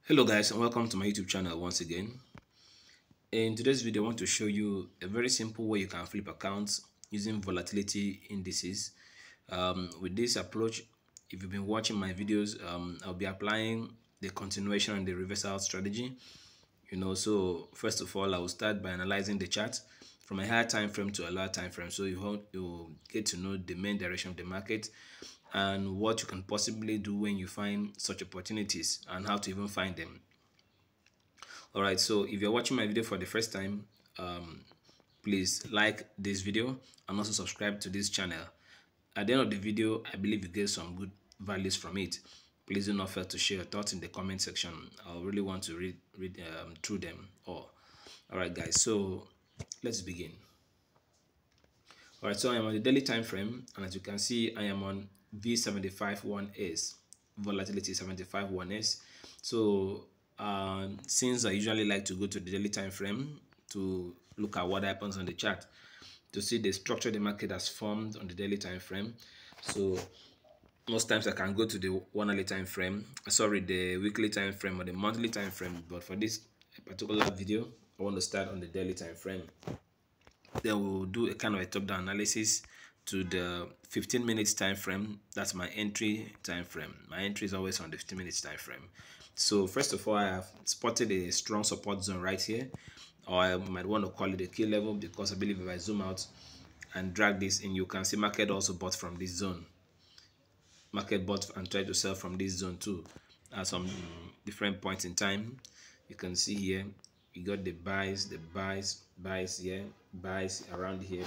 Hello guys, and welcome to my YouTube channel once again. In today's video, I want to show you a very simple way you can flip accounts using volatility indices. With this approach, if you've been watching my videos, I'll be applying the continuation and the reversal strategy. So first of all, I will start by analyzing the chart from a higher time frame to a lower time frame, so you get to know the main direction of the market and what you can possibly do when you find such opportunities and how to even find them. All right, so if you're watching my video for the first time, please like this video and also subscribe to this channel. At the end of the video, I believe you get some good values from it. Please do not fail to share your thoughts in the comment section. I really want to read through them all. All right, guys, so let's begin. All right, so I am on the daily time frame, and as you can see, I am on V75-1S, volatility 75-1S. So since I usually like to go to the daily time frame to look at what happens on the chart, to see the structure the market has formed on the daily time frame. So most times I can go to the 1 hourly time frame, the weekly time frame or the monthly time frame, but for this particular video, I want to start on the daily time frame. Then we'll do a kind of a top-down analysis to the 15 minutes time frame. That's my entry time frame. My entry is always on the 15 minutes time frame. So first of all, I have spotted a strong support zone right here, or I might want to call it a key level, because I believe if I zoom out and drag this in, you can see market also bought from this zone. Market bought and tried to sell from this zone too at some different points in time. You can see here you got the buys here, buys around here,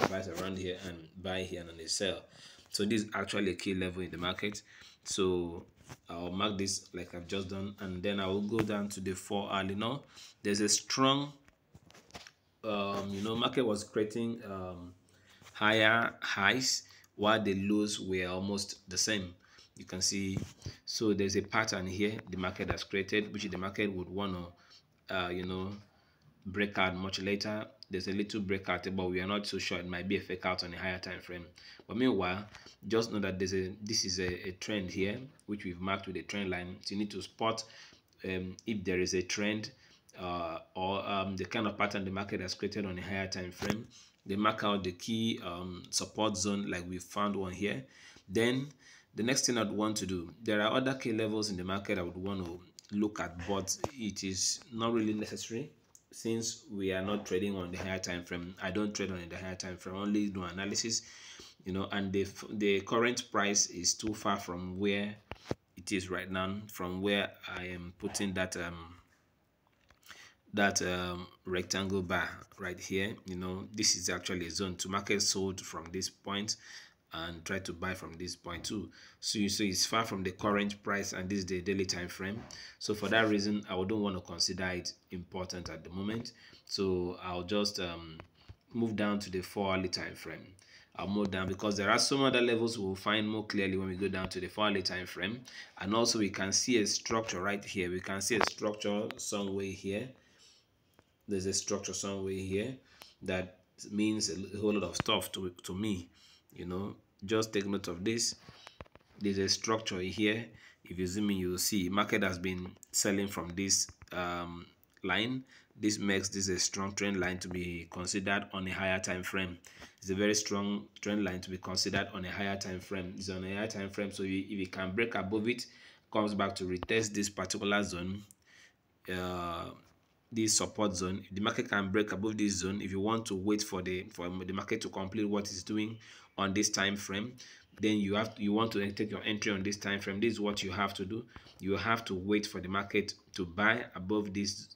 and buy here, and then they sell. So this is actually a key level in the market. So I'll mark this like I've just done, and then I will go down to the 4 hourly. Now there's a strong market was creating higher highs while the lows were almost the same. You can see, so there's a pattern here the market has created, which the market would want to break out much later. There's a little breakout, but we are not so sure. It might be a fake out on a higher time frame. But meanwhile, just know that this is a trend here, which we've marked with a trend line. So you need to spot if there is a trend or the kind of pattern the market has created on a higher time frame. They mark out the key support zone, like we found one here. Then the next thing I'd want to do, there are other key levels in the market I would want to look at, but it is not really necessary since we are not trading on the higher time frame. I don't trade on the higher time frame, only do analysis, and the current price is too far from where it is right now, from where I am putting that rectangle bar right here. This is actually a zone to market sold from this point and try to buy from this point too. So you see it's far from the current price, and this is the daily time frame. So for that reason, I wouldn't want to consider it important at the moment. So I'll just move down to the 4 hourly time frame. I'll move down because there are some other levels we'll find more clearly when we go down to the 4 hourly time frame. And also we can see a structure right here. We can see a structure somewhere here. There's a structure somewhere here that means a whole lot of stuff to me. Just take note of this. There's a structure here. If you zoom in, you'll see market has been selling from this line. This makes this a strong trend line to be considered on a higher time frame. It's a very strong trend line to be considered on a higher time frame. It's on a higher time frame, so if it can break above it, comes back to retest this particular zone, this support zone. If the market can break above this zone, if you want to wait for the market to complete what it's doing on this time frame, then you want to take your entry on this time frame. This is what you have to do. You have to wait for the market to buy above this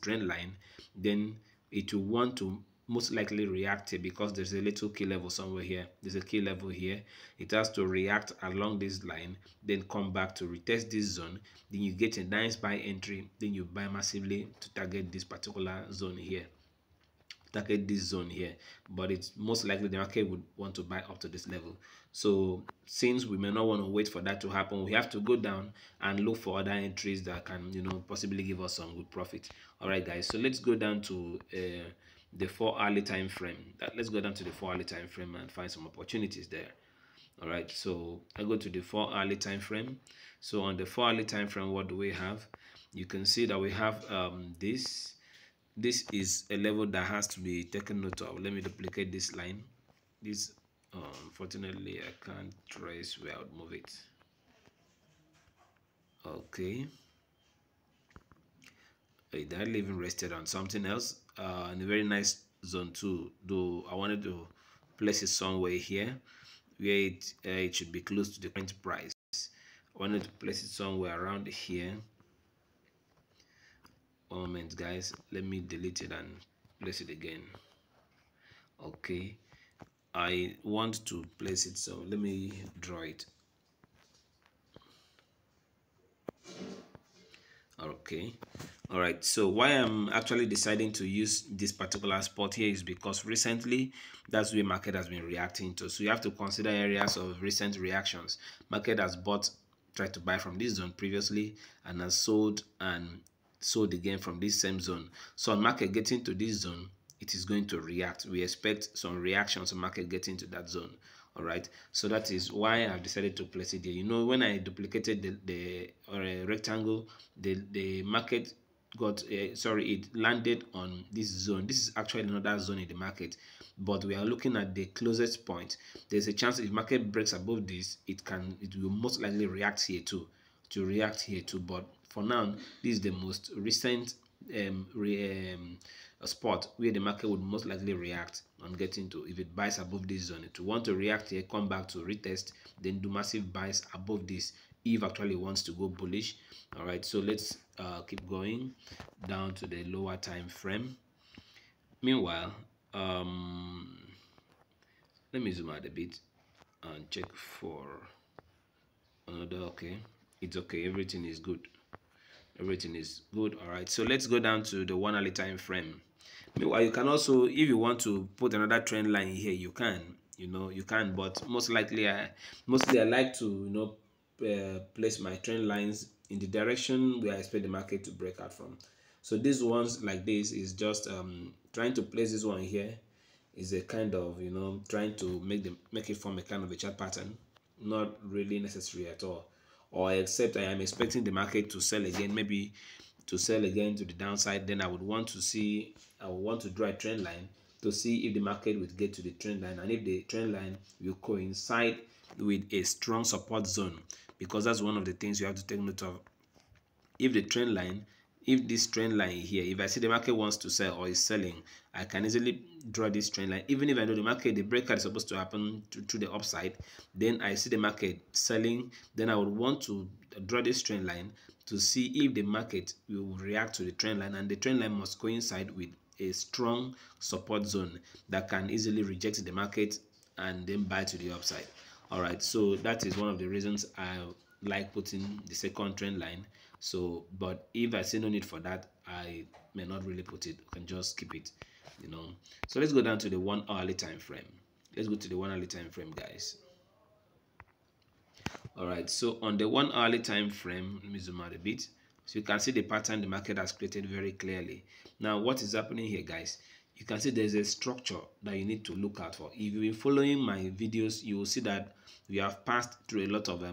trend line. Then it will want to most likely react it, because there's a little key level somewhere here. There's a key level here. It has to react along this line, then come back to retest this zone. Then you get a nice buy entry. Then you buy massively to target this particular zone here. Target this zone here, but it's most likely the market would want to buy up to this level. So since we may not want to wait for that to happen, we have to go down and look for other entries that can possibly give us some good profit. All right guys, so let's go down to the 4 hourly time frame. Let's go down to the 4 hourly time frame and find some opportunities there. All right, so I go to the 4-hourly time frame. So on the 4-hourly time frame, what do we have? You can see that we have this is a level that has to be taken note of. Let me duplicate this line. This unfortunately I can't trace where I would move it. Okay, that even rested on something else, in a very nice zone too, though I wanted to place it somewhere here where it should be close to the current price. I wanted to place it somewhere around here. One moment guys, let me delete it and place it again. Okay, I want to place it, so let me draw it. Okay, all right, so why I'm actually deciding to use this particular spot here is because recently that's where market has been reacting to. So you have to consider areas of recent reactions. Market has bought, tried to buy from this zone previously and has sold and sold again from this same zone. So on market getting to this zone, it is going to react. We expect some reactions on market getting to that zone. All right, so that is why I've decided to place it there. You know, when I duplicated the rectangle, the market got sorry, it landed on this zone. This is actually another zone in the market, but we are looking at the closest point. There's a chance if market breaks above this, it will most likely react here too, but for now, this is the most recent a spot where the market would most likely react on getting to. If it buys above this zone, it will want to react here, come back to retest, then do massive buys above this if actually wants to go bullish. All right, so let's keep going down to the lower time frame. Meanwhile, let me zoom out a bit and check for another. Okay, it's okay, everything is good. Everything is good. All right, so let's go down to the 1-hourly time frame. Meanwhile, you can also, if you want to put another trend line here, you can, you can, but mostly I like to, place my trend lines in the direction where I expect the market to break out from. So these ones like this is just trying to place this one here is a kind of, trying to make it form a kind of a chart pattern, not really necessary at all. Or except I am expecting the market to sell again, maybe to sell again to the downside, then I would want to draw a trend line to see if the market would get to the trend line and if the trend line will coincide with a strong support zone, because that's one of the things you have to take note of. If this trend line here, if I see the market wants to sell or is selling, I can easily draw this trend line. Even if I know the market, the breakout is supposed to happen to the upside, then I see the market selling, then I would want to draw this trend line to see if the market will react to the trend line, and the trend line must coincide with a strong support zone that can easily reject the market and then buy to the upside. All right, so that is one of the reasons I like putting the second trend line. So, but if I see no need for that, I may not really put it. I can just keep it, So let's go down to the 1-hourly time frame. Let's go to the 1-hourly time frame, guys. All right, so on the 1-hourly time frame, let me zoom out a bit. So you can see the pattern the market has created very clearly. Now, what is happening here, guys? You can see there's a structure that you need to look out for. If you've been following my videos, you will see that we have passed through a lot of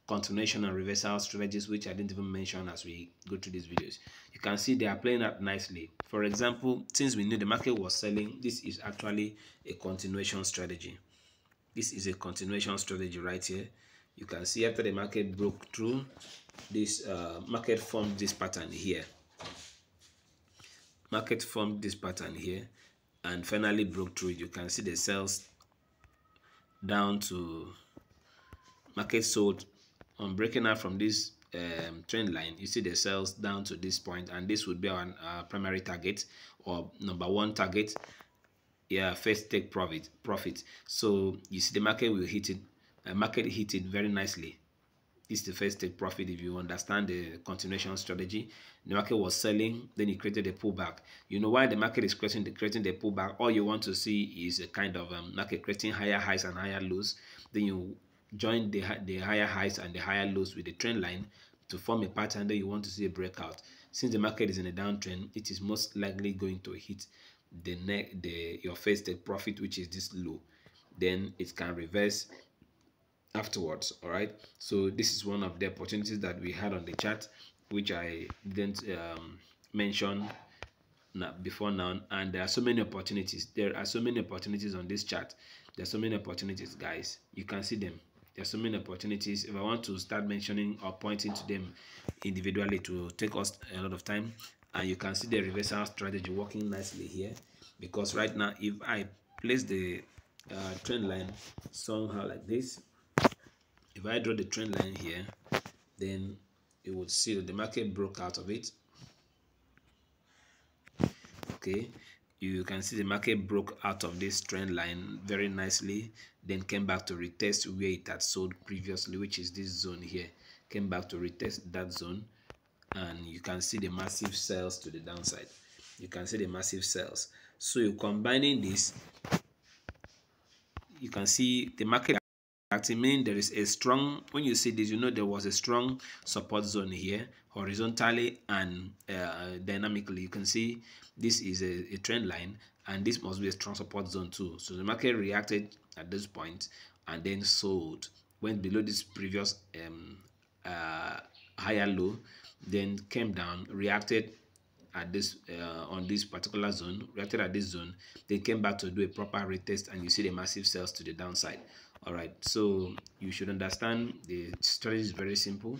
continuation and reversal strategies, which I didn't even mention as we go through these videos. You can see they are playing out nicely. For example, since we knew the market was selling, this is actually a continuation strategy. This is a continuation strategy right here. You can see after the market broke through, this market formed this pattern here. Market formed this pattern here and finally broke through it. You can see the sales down to market sold on breaking out from this trend line. You see the sales down to this point, and this would be our primary target or number one target. Yeah, first take profit. So you see the market will hit it. Market hit it very nicely. This is the first take profit. If you understand the continuation strategy, the market was selling, then it created a pullback. You know why the market is creating the pullback? All you want to see is a kind of market creating higher highs and higher lows. Then you join the higher highs and the higher lows with the trend line to form a pattern. Then you want to see a breakout. Since the market is in a downtrend, it is most likely going to hit your first take profit, which is this low. Then it can reverse afterwards. All right, so this is one of the opportunities that we had on the chart, which I didn't mention before now. And there are so many opportunities. There are so many opportunities on this chart. There are so many opportunities, guys. You can see them. There are so many opportunities. If I want to start mentioning or pointing to them individually, to take us a lot of time. And you can see the reversal strategy working nicely here, because right now if I place the trend line somehow like this, if I draw the trend line here, then you would see that the market broke out of it. Okay, you can see the market broke out of this trend line very nicely, then came back to retest where it had sold previously, which is this zone here. Came back to retest that zone, and you can see the massive sales to the downside. You can see the massive sales. So you're combining this, you can see the market acting, meaning there is a strong, when you see this, you know there was a strong support zone here horizontally and dynamically. You can see this is a trend line, and this must be a strong support zone too. So the market reacted at this point and then sold, went below this previous higher low, then came down, reacted at this on this particular zone, reacted at this zone, then came back to do a proper retest, and you see the massive sales to the downside. All right, so you should understand the strategy is very simple.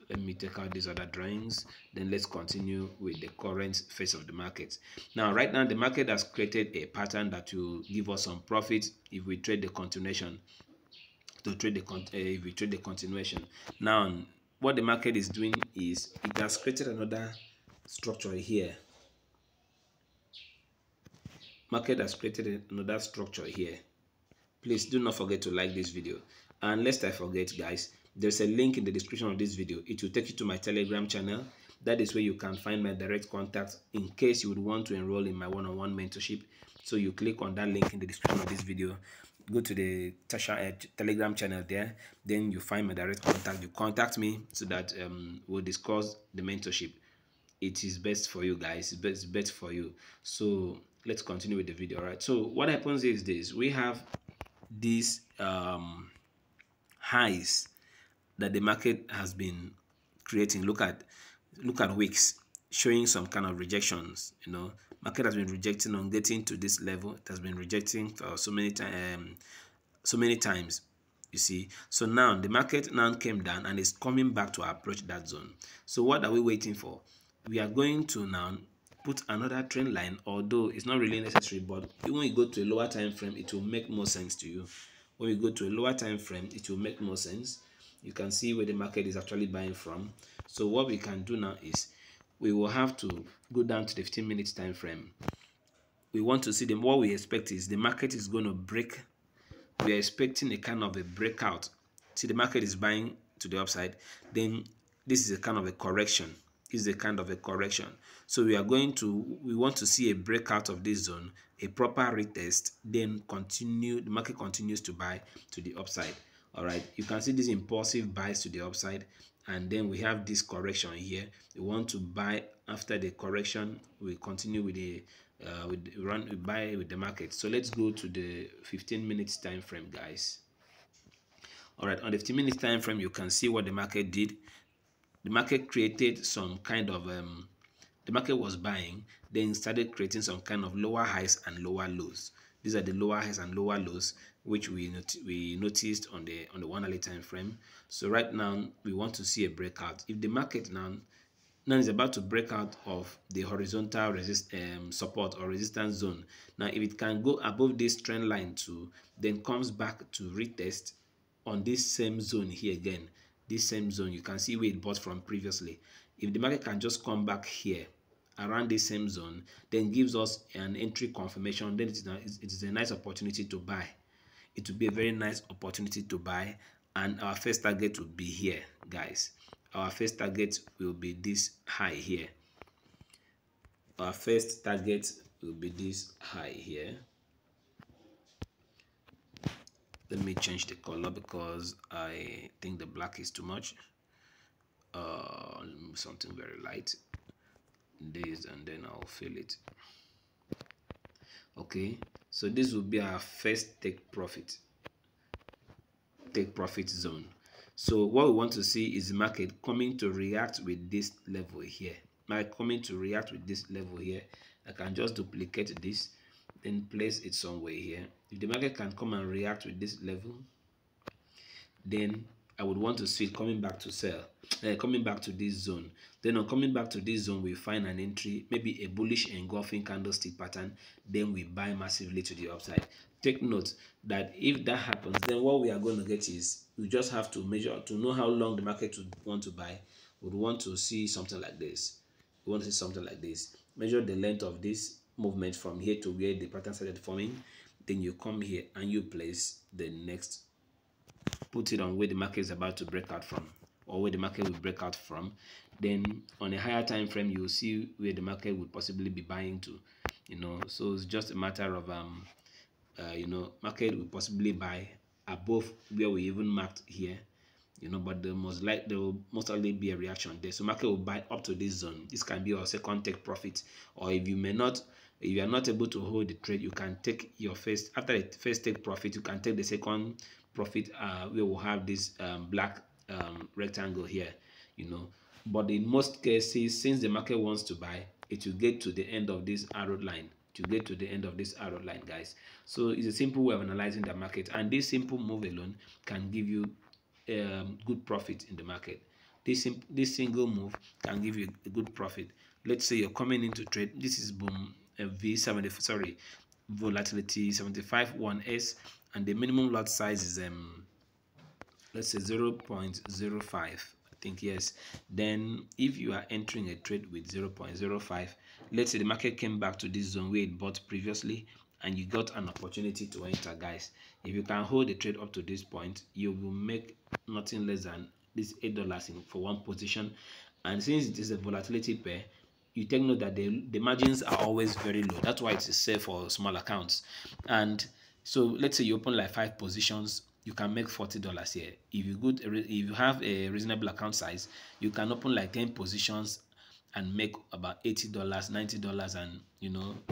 Let me take out these other drawings, then let's continue with the current phase of the market. Now right now the market has created a pattern that will give us some profit if we trade the continuation, if we trade the continuation. Now what the market is doing is it has created another structure here. Market has created another structure here. Please do not forget to like this video. And lest I forget, guys, there's a link in the description of this video. It will take you to my Telegram channel. That is where you can find my direct contact in case you would want to enroll in my one-on-one mentorship. So you click on that link in the description of this video, go to the Telegram channel there, then you find my direct contact. You contact me so that we'll discuss the mentorship. It is best for you guys. It's best for you. So let's continue with the video. All right, so what happens is this: we have these highs that the market has been creating. Look at wicks showing some kind of rejections. You know, market has been rejecting on getting to this level. It has been rejecting for so many times, you see. So now the market now came down and is coming back to approach that zone. So what are we waiting for? We are going to now put another trend line, although it's not really necessary, but when you go to a lower time frame, it will make more sense to you. When we go to a lower time frame, it will make more sense. You can see where the market is actually buying from. So what we can do now is we will have to go down to the 15-minute time frame. We want to see them. What we expect is the market is going to break. We are expecting a kind of a breakout. See, the market is buying to the upside. Then this is a kind of a correction. This is a kind of a correction. So we want to see a breakout of this zone, a proper retest, then continue. The market continues to buy to the upside. All right, you can see these impulsive buys to the upside, and then we have this correction here. We want to buy after the correction. We continue with the we buy with the market. So let's go to the 15 minutes time frame, guys. All right, on the 15 minutes time frame, you can see what the market did. The market created some kind of the market was buying, then started creating some kind of lower highs and lower lows. These are the lower highs and lower lows which we noticed on the 1 hourly time frame. So right now we want to see a breakout. If the market now is about to break out of the horizontal support or resistance zone, now if it can go above this trend line too, then comes back to retest on this same zone here again, this same zone, you can see where it bought from previously. If the market can just come back here around this same zone, then gives us an entry confirmation, then it is a nice opportunity to buy. It will be a very nice opportunity to buy, and our first target will be here, guys. Our first target will be this high here. Our first target will be this high here. Let me change the color because I think the black is too much. Something very light. This, and then I'll fill it. Okay, so this will be our first take profit take profit zone. So what we want to see is the market coming to react with this level here. Market coming to react with this level here. I can just duplicate this, then place it somewhere here. If the market can come and react with this level, then I would want to see it coming back to sell, coming back to this zone. Then on coming back to this zone, we find an entry, maybe a bullish engulfing candlestick pattern. Then we buy massively to the upside. Take note that if that happens, then what we are going to get is we just have to measure to know how long the market would want to buy. We would want to see something like this. We want to see something like this. Measure the length of this movement from here to where the pattern started forming. Then you come here and you place the next, put it on where the market is about to break out from, or where the market will break out from. Then on a higher time frame, you will see where the market would possibly be buying to, so it's just a matter of market will possibly buy above where we even marked here, but there will most likely be a reaction there. So market will buy up to this zone. This can be your second take profit, or if you are not able to hold the trade, you can take your first, after the first take profit, you can take the second profit. We will have this black rectangle here, but in most cases, since the market wants to buy, it will get to the end of this arrow line, guys. So it's a simple way of analyzing the market, and this simple move alone can give you good profit in the market. This single move can give you a good profit. Let's say you're coming into trade. This is boom V70, sorry, volatility 75 1s, and the minimum lot size is let's say 0.05, I think, yes. Then if you are entering a trade with 0.05, let's say the market came back to this zone where it bought previously, and you got an opportunity to enter, guys. If you can hold the trade up to this point, you will make nothing less than this $8 for one position. And since it is a volatility pair, you take note that the margins are always very low. That's why it is safe for small accounts. And so let's say you open like 5 positions, you can make $40 here. If you have a reasonable account size, you can open like 10 positions and make about $80, $90, and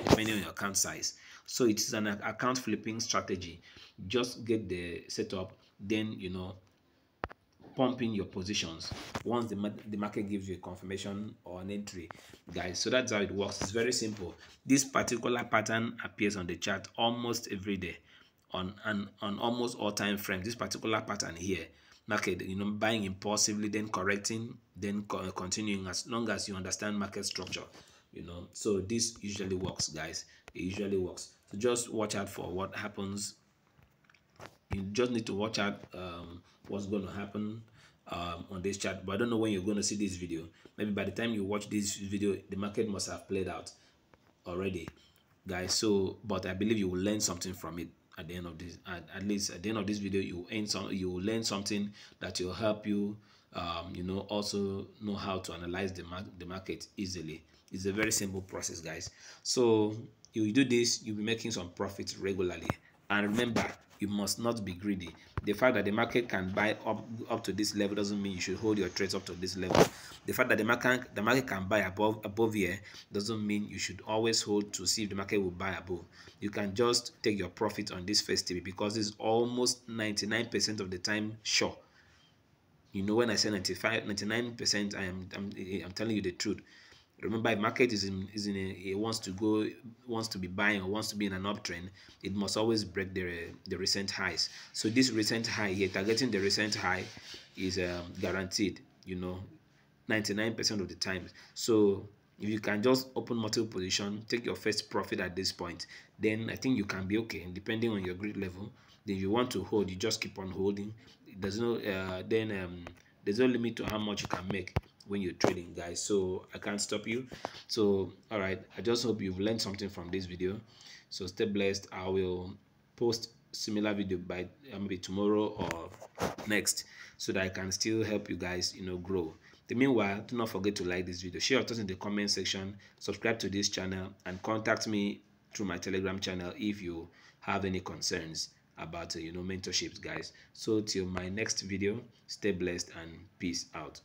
depending on your account size. So it is an account flipping strategy. Just get the setup, then pump in your positions once the market gives you a confirmation or an entry, guys. So that's how it works. It's very simple. This particular pattern appears on the chart almost every day, on almost all time frames. This particular pattern here, market buying impulsively, then correcting, then continuing, as long as you understand market structure. So this usually works, guys. It usually works. So just watch out for what happens. You just need to watch out what's going to happen on this chart. But I don't know when you're going to see this video. Maybe by the time you watch this video, the market must have played out already, guys. So but I believe you will learn something from it at the end of this. At least at the end of this video, you will learn something that will help you also know how to analyze the market easily. It's a very simple process, guys. So you do this, you'll be making some profits regularly. And remember, you must not be greedy. The fact that the market can buy up to this level doesn't mean you should hold your trades up to this level. The fact that the market can buy above here doesn't mean you should always hold to see if the market will buy above. You can just take your profit on this first TB, because it's almost 99% of the time sure. When I say 99%, I'm telling you the truth. Remember, if market it wants to be buying or wants to be in an uptrend, it must always break the recent highs. So this recent high here, targeting the recent high, is guaranteed, 99% of the time. So if you can just open multiple position, take your first profit at this point, then I think you can be okay. And depending on your greed level, then you want to hold, you just keep on holding. There's no there's no limit to how much you can make when you're trading, guys. So I can't stop you. So all right, I just hope you've learned something from this video. So stay blessed. I will post similar video by maybe tomorrow or next, so that I can still help you guys grow. Meanwhile, do not forget to like this video, share your thoughts in the comment section, subscribe to this channel, and contact me through my Telegram channel if you have any concerns about mentorships, guys. So till my next video, stay blessed and peace out.